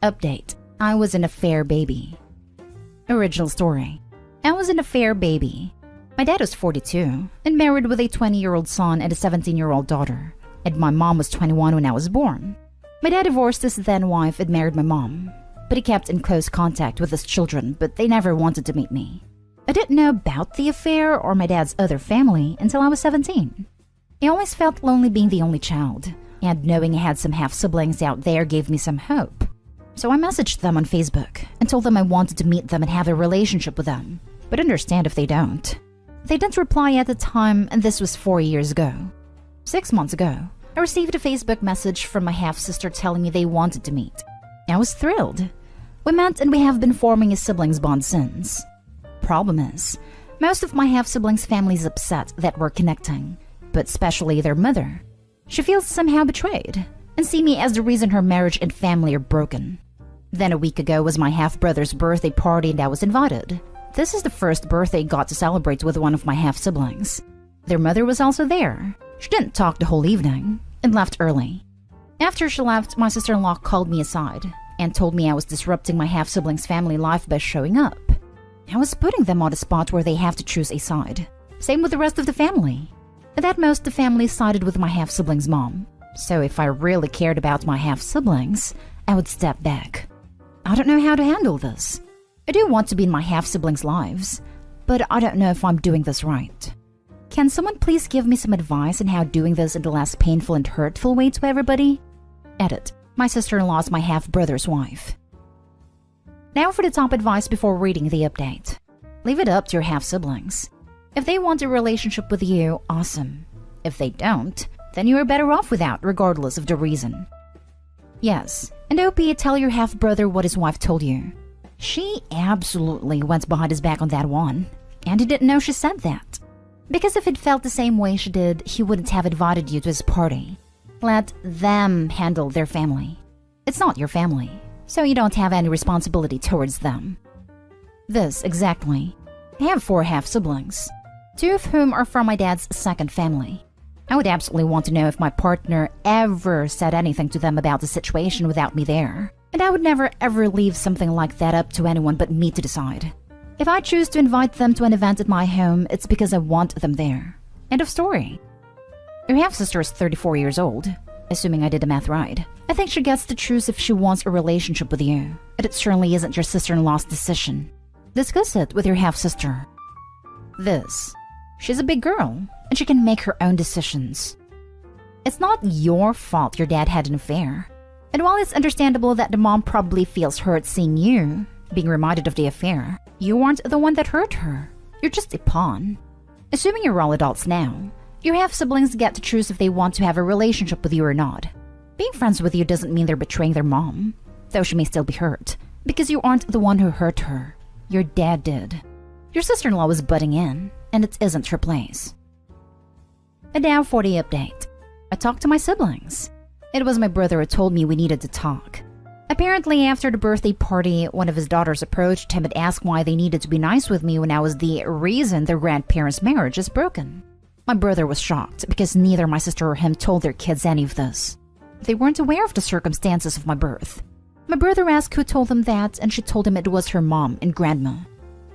Update. I was an affair baby. Original story. I was an affair baby. My dad was 42 and married with a 20-year-old son and a 17-year-old daughter, and my mom was 21 when I was born. My dad divorced his then wife and married my mom, but he kept in close contact with his children, but they never wanted to meet me. I didn't know about the affair or my dad's other family until I was 17. I always felt lonely being the only child, and knowing I had some half-siblings out there gave me some hope. So I messaged them on Facebook and told them I wanted to meet them and have a relationship with them, but understand if they don't. They didn't reply at the time, and this was 4 years ago. 6 months ago, I received a Facebook message from my half-sister telling me they wanted to meet. I was thrilled. We met and we have been forming a siblings bond since. Problem is, most of my half-siblings' family is upset that we're connecting, but especially their mother. She feels somehow betrayed and see me as the reason her marriage and family are broken. Then a week ago was my half-brother's birthday party and I was invited. This is the first birthday I got to celebrate with one of my half-siblings. Their mother was also there. She didn't talk the whole evening and left early. After she left, my sister-in-law called me aside and told me I was disrupting my half-siblings' family life by showing up. I was putting them on a spot where they have to choose a side. Same with the rest of the family. At most, the family sided with my half-siblings' mom. So if I really cared about my half-siblings, I would step back. I don't know how to handle this. I do want to be in my half-siblings' lives, but I don't know if I'm doing this right. Can someone please give me some advice on how doing this in the less painful and hurtful way to everybody? Edit. My sister-in-law is my half-brother's wife. Now for the top advice before reading the update. Leave it up to your half-siblings. If they want a relationship with you, awesome. If they don't, then you are better off without, regardless of the reason. Yes, and OP, tell your half-brother what his wife told you. She absolutely went behind his back on that one, and he didn't know she said that. Because if he'd felt the same way she did, he wouldn't have invited you to his party. Let them handle their family. It's not your family, so you don't have any responsibility towards them. This, exactly. I have 4 half-siblings, 2 of whom are from my dad's second family. I would absolutely want to know if my partner ever said anything to them about the situation without me there. And I would never ever leave something like that up to anyone but me to decide. If I choose to invite them to an event at my home, it's because I want them there. End of story. Your half-sister is 34 years old, assuming I did the math right. I think she gets to choose if she wants a relationship with you, and it certainly isn't your sister-in-law's decision. Discuss it with your half-sister. She's a big girl, and she can make her own decisions. It's not your fault your dad had an affair. And while it's understandable that the mom probably feels hurt seeing you being reminded of the affair, you aren't the one that hurt her. You're just a pawn. Assuming you're all adults now, your half-siblings get to choose if they want to have a relationship with you or not. Being friends with you doesn't mean they're betraying their mom, though she may still be hurt, because you aren't the one who hurt her. Your dad did. Your sister-in-law was butting in, and it isn't her place. And now for the update. I talked to my siblings. It was my brother who told me we needed to talk. Apparently, after the birthday party, one of his daughters approached him and asked why they needed to be nice with me when I was the reason their grandparents' marriage is broken. My brother was shocked because neither my sister or him told their kids any of this. They weren't aware of the circumstances of my birth. My brother asked who told them that, and she told him it was her mom and grandma.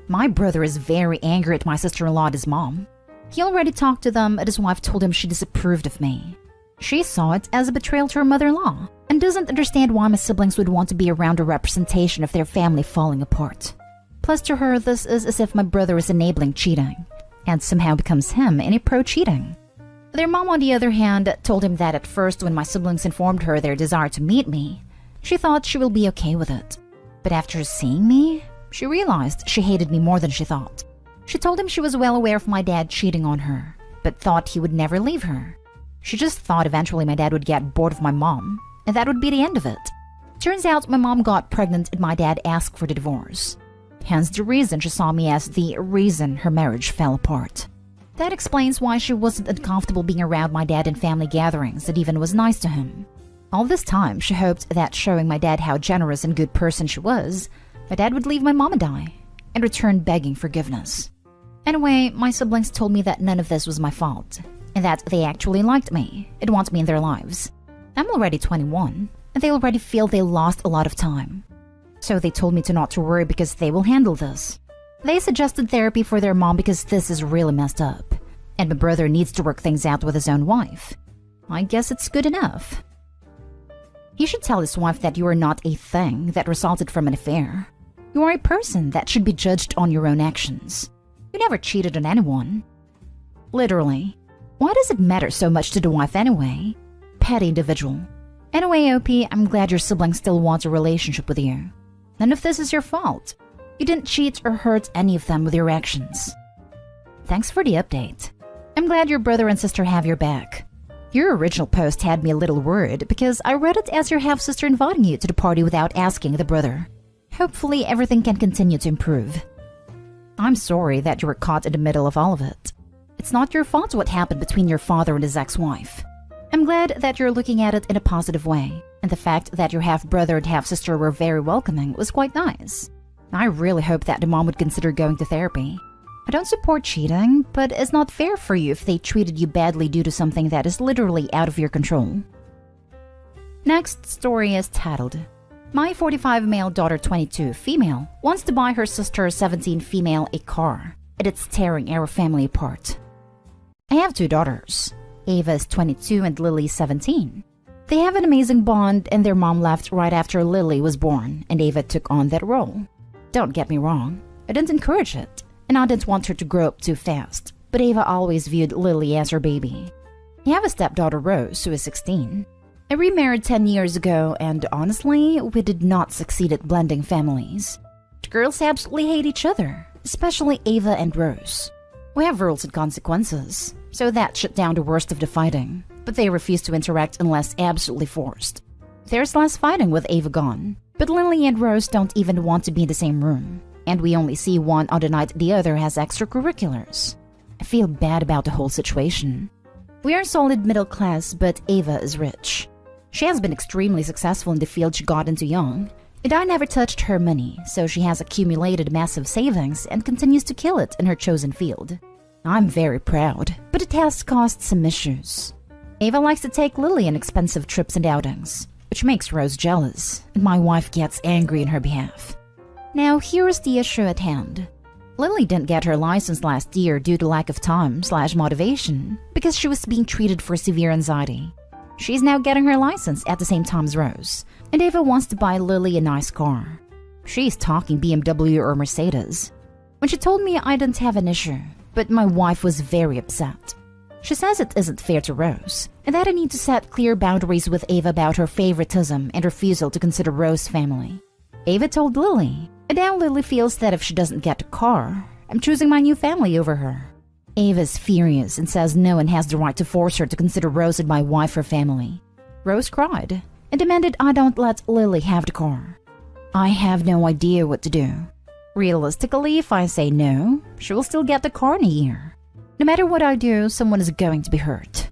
My brother is very angry at my sister-in-law and his mom. He already talked to them, and his wife told him she disapproved of me. She saw it as a betrayal to her mother-in-law and doesn't understand why my siblings would want to be around a representation of their family falling apart. Plus, to her, this is as if my brother is enabling cheating and somehow becomes him any pro-cheating. Their mom, on the other hand, told him that at first when my siblings informed her their desire to meet me, she thought she will be okay with it. But after seeing me, she realized she hated me more than she thought. She told him she was well aware of my dad cheating on her, but thought he would never leave her. She just thought eventually my dad would get bored of my mom, and that would be the end of it. Turns out my mom got pregnant and my dad asked for the divorce. Hence the reason she saw me as the reason her marriage fell apart. That explains why she wasn't uncomfortable being around my dad in family gatherings and even was nice to him. All this time, she hoped that showing my dad how generous and good person she was, my dad would leave my mom and I, and return begging forgiveness. Anyway, my siblings told me that none of this was my fault, and that they actually liked me and want me in their lives. I'm already 21, and they already feel they lost a lot of time. So they told me to not to worry because they will handle this. They suggested therapy for their mom because this is really messed up, and my brother needs to work things out with his own wife. I guess it's good enough. He should tell his wife that you are not a thing that resulted from an affair. You are a person that should be judged on your own actions. You never cheated on anyone. Literally. Why does it matter so much to the wife anyway? Petty individual. Anyway, OP, I'm glad your sibling still wants a relationship with you. None of this is your fault. You didn't cheat or hurt any of them with your actions. Thanks for the update. I'm glad your brother and sister have your back. Your original post had me a little worried because I read it as your half-sister inviting you to the party without asking the brother. Hopefully everything can continue to improve. I'm sorry that you were caught in the middle of all of it. It's not your fault what happened between your father and his ex-wife. I'm glad that you're looking at it in a positive way, and the fact that your half-brother and half-sister were very welcoming was quite nice. I really hope that the mom would consider going to therapy. I don't support cheating, but it's not fair for you if they treated you badly due to something that is literally out of your control. Next story is titled, My 45 male daughter 22 female wants to buy her sister 17 female a car, and it's tearing our family apart. I have two daughters. Ava is 22 and Lily is 17. They have an amazing bond, and their mom left right after Lily was born, and Ava took on that role. Don't get me wrong, I didn't encourage it, and I didn't want her to grow up too fast, but Ava always viewed Lily as her baby. I have a stepdaughter Rose, who is 16. I remarried 10 years ago, and honestly, we did not succeed at blending families. The girls absolutely hate each other, especially Ava and Rose. We have rules and consequences, so that shut down the worst of the fighting, but they refuse to interact unless absolutely forced. There's less fighting with Ava gone, but Lily and Rose don't even want to be in the same room, and we only see one on the night the other has extracurriculars. I feel bad about the whole situation. We are solid middle class, but Ava is rich. She has been extremely successful in the field she got into young, and I never touched her money, so she has accumulated massive savings and continues to kill it in her chosen field. I'm very proud, but it has caused some issues. Ava likes to take Lily on expensive trips and outings, which makes Rose jealous, and my wife gets angry on her behalf. Now, here is the issue at hand. Lily didn't get her license last year due to lack of time/motivation because she was being treated for severe anxiety. She's now getting her license at the same time as Rose, and Ava wants to buy Lily a nice car. She's talking BMW or Mercedes. When she told me I didn't have an issue, but my wife was very upset. She says it isn't fair to Rose, and that I need to set clear boundaries with Ava about her favoritism and refusal to consider Rose's family. Ava told Lily, and now Lily feels that if she doesn't get the car, I'm choosing my new family over her. Ava's furious and says no one has the right to force her to consider Rose and my wife her family. Rose cried and demanded I don't let Lily have the car. I have no idea what to do. Realistically, if I say no, she will still get the car in a year. No matter what I do, someone is going to be hurt.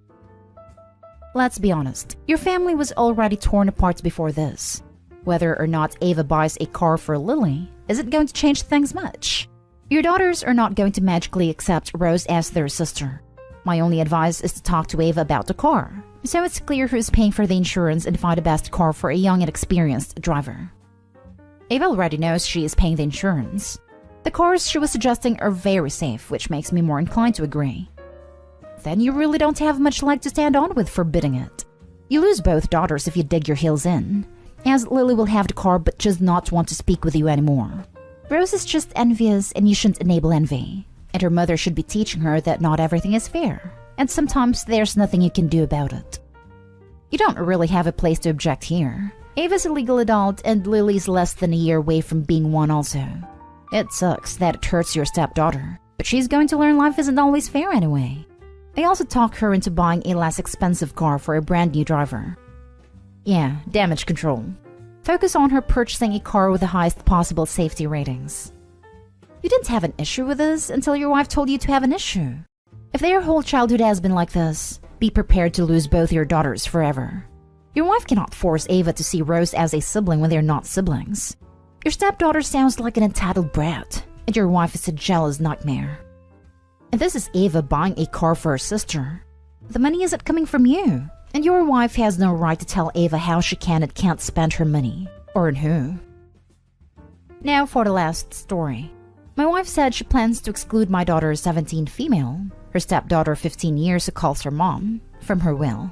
Let's be honest, your family was already torn apart before this. Whether or not Ava buys a car for Lily, isn't going to change things much. Your daughters are not going to magically accept Rose as their sister. My only advice is to talk to Ava about the car, so it's clear who's paying for the insurance and find the best car for a young and experienced driver. Ava already knows she is paying the insurance. The cars she was suggesting are very safe, which makes me more inclined to agree. Then you really don't have much leg to stand on with forbidding it. You lose both daughters if you dig your heels in, as Lily will have the car but just not want to speak with you anymore. Rose is just envious, and you shouldn't enable envy. And her mother should be teaching her that not everything is fair, and sometimes there's nothing you can do about it. You don't really have a place to object here. Ava's a legal adult, and Lily's less than a year away from being one also. It sucks that it hurts your stepdaughter, but she's going to learn life isn't always fair anyway. I also talked her into buying a less expensive car for a brand new driver. Yeah, damage control. Focus on her purchasing a car with the highest possible safety ratings. You didn't have an issue with this until your wife told you to have an issue. If their whole childhood has been like this, be prepared to lose both your daughters forever. Your wife cannot force Ava to see Rose as a sibling when they're not siblings. Your stepdaughter sounds like an entitled brat, and your wife is a jealous nightmare. And this is Ava buying a car for her sister. The money isn't coming from you. And your wife has no right to tell Ava how she can and can't spend her money. Or on who. Now for the last story. My wife said she plans to exclude my daughter 17 female, her stepdaughter 15 years who calls her mom, from her will.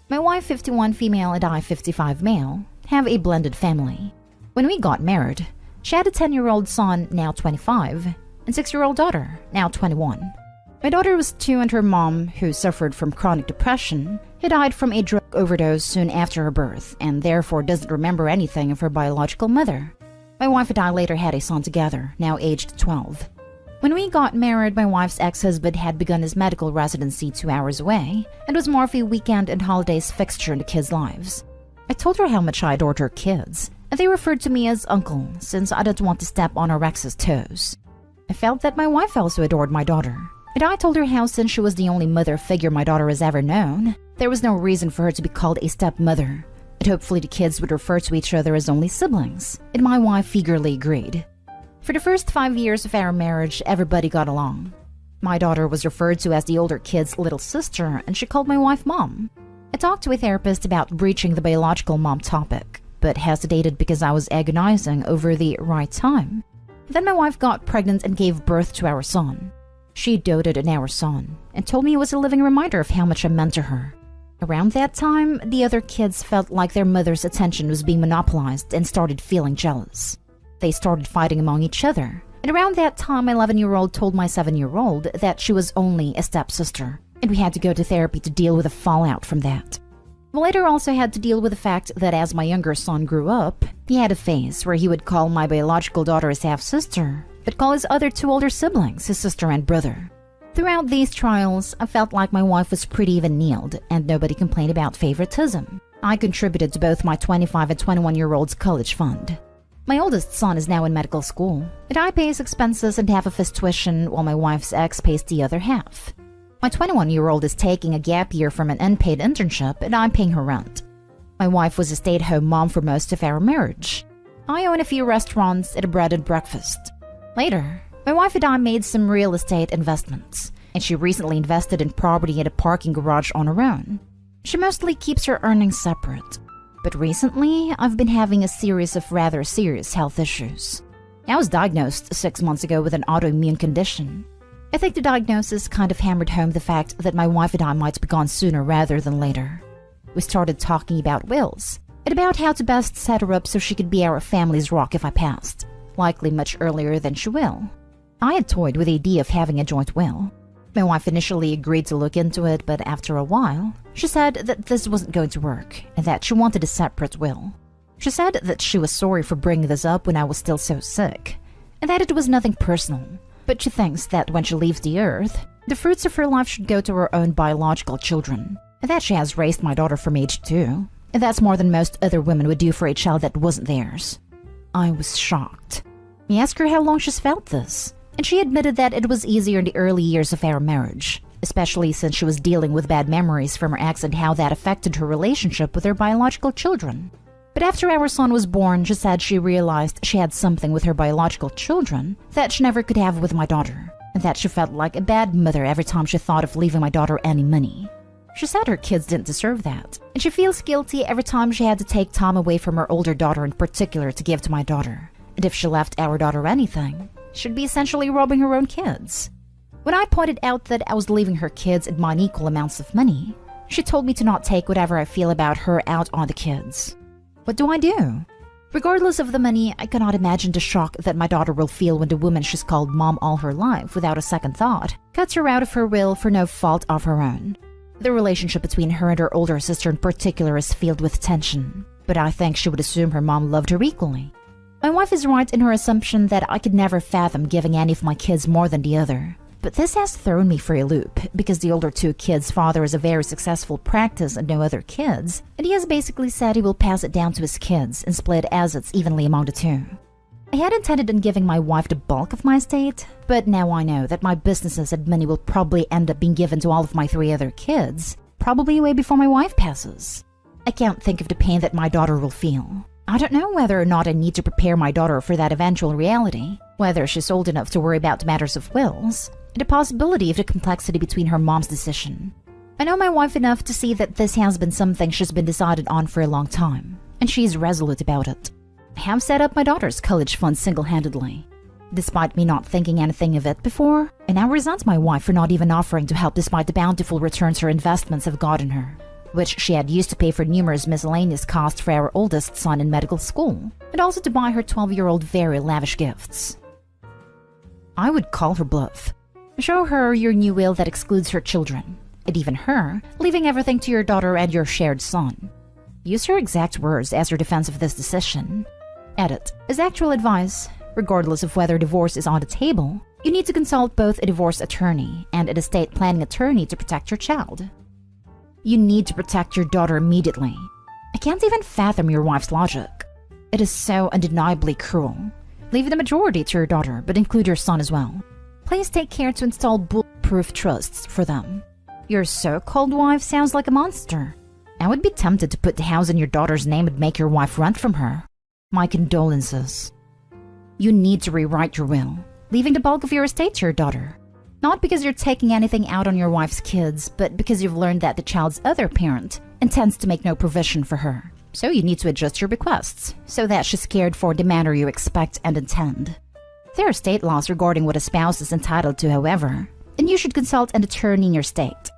My wife 51 female and I 55 male have a blended family. When we got married, she had a 10-year-old son, now 25, and 6-year-old daughter, now 21. My daughter was 2 and her mom, who suffered from chronic depression, had died from a drug overdose soon after her birth and therefore doesn't remember anything of her biological mother. My wife and I later had a son together, now aged 12. When we got married, my wife's ex-husband had begun his medical residency 2 hours away and was more of a weekend and holidays fixture in the kids' lives. I told her how much I adored her kids, and they referred to me as uncle since I didn't want to step on our Rex's toes. I felt that my wife also adored my daughter, and I told her how since she was the only mother figure my daughter has ever known, there was no reason for her to be called a stepmother, and hopefully the kids would refer to each other as only siblings, and my wife eagerly agreed. For the first 5 years of our marriage, everybody got along. My daughter was referred to as the older kid's little sister, and she called my wife Mom. I talked to a therapist about breaching the biological mom topic, but hesitated because I was agonizing over the right time. Then my wife got pregnant and gave birth to our son. She doted on our son and told me it was a living reminder of how much I meant to her. Around that time, the other kids felt like their mother's attention was being monopolized and started feeling jealous. They started fighting among each other, and around that time my 11-year-old told my 7-year-old that she was only a stepsister, and we had to go to therapy to deal with the fallout from that. We later also had to deal with the fact that as my younger son grew up, he had a phase where he would call my biological daughter his half-sister, but call his other 2 older siblings his sister and brother. Throughout these trials, I felt like my wife was pretty even-keeled, and nobody complained about favoritism. I contributed to both my 25 and 21-year-old's college fund. My oldest son is now in medical school, and I pay his expenses and half of his tuition while my wife's ex pays the other half. My 21-year-old is taking a gap year from an unpaid internship, and I'm paying her rent. My wife was a stay-at-home mom for most of our marriage. I own a few restaurants and a bread and breakfast. Later, my wife and I made some real estate investments, and she recently invested in property at a parking garage on her own. She mostly keeps her earnings separate, but recently I've been having a series of rather serious health issues. I was diagnosed 6 months ago with an autoimmune condition. I think the diagnosis kind of hammered home the fact that my wife and I might be gone sooner rather than later. We started talking about wills, and about how to best set her up so she could be our family's rock if I passed, likely much earlier than she will. I had toyed with the idea of having a joint will. My wife initially agreed to look into it, but after a while, she said that this wasn't going to work and that she wanted a separate will. She said that she was sorry for bringing this up when I was still so sick, and that it was nothing personal, but she thinks that when she leaves the earth, the fruits of her life should go to her own biological children, and that she has raised my daughter from age 2, and that's more than most other women would do for a child that wasn't theirs. I was shocked. I asked her how long she's felt this, and she admitted that it was easier in the early years of our marriage, especially since she was dealing with bad memories from her ex and how that affected her relationship with her biological children. But after our son was born, she said she realized she had something with her biological children that she never could have with my daughter, and that she felt like a bad mother every time she thought of leaving my daughter any money. She said her kids didn't deserve that, and she feels guilty every time she had to take time away from her older daughter in particular to give to my daughter. And if she left our daughter anything, she'd be essentially robbing her own kids. When I pointed out that I was leaving her kids and mine equal amounts of money, she told me to not take whatever I feel about her out on the kids. What do I do? Regardless of the money, I cannot imagine the shock that my daughter will feel when the woman she's called mom all her life without a second thought cuts her out of her will for no fault of her own. The relationship between her and her older sister in particular is filled with tension, but I think she would assume her mom loved her equally. My wife is right in her assumption that I could never fathom giving any of my kids more than the other. But this has thrown me for a loop, because the older 2 kids' father is a very successful practice and no other kids, and he has basically said he will pass it down to his kids and split assets evenly among the 2. I had intended on giving my wife the bulk of my estate, but now I know that my businesses and money will probably end up being given to all of my 3 other kids, probably way before my wife passes. I can't think of the pain that my daughter will feel. I don't know whether or not I need to prepare my daughter for that eventual reality, whether she's old enough to worry about matters of wills, and the possibility of the complexity between her mom's decision. I know my wife enough to see that this has been something she's been decided on for a long time, and she's resolute about it. I have set up my daughter's college fund single-handedly. Despite me not thinking anything of it before, I now resent my wife for not even offering to help despite the bountiful returns her investments have gotten her, which she had used to pay for numerous miscellaneous costs for our oldest son in medical school, and also to buy her 12-year-old very lavish gifts. I would call her bluff. Show her your new will that excludes her children, and even her, leaving everything to your daughter and your shared son. Use her exact words as your defense of this decision. Edit. As actual advice, regardless of whether divorce is on the table, you need to consult both a divorce attorney and an estate planning attorney to protect your child. You need to protect your daughter immediately. I can't even fathom your wife's logic. It is so undeniably cruel. Leave the majority to your daughter, but include your son as well. Please take care to install bulletproof trusts for them. Your so-called wife sounds like a monster. I would be tempted to put the house in your daughter's name and make your wife rent from her. My condolences. You need to rewrite your will, leaving the bulk of your estate to your daughter. Not because you're taking anything out on your wife's kids, but because you've learned that the child's other parent intends to make no provision for her. So you need to adjust your bequests, so that she's cared for the manner you expect and intend. There are state laws regarding what a spouse is entitled to, however, and you should consult an attorney in your state.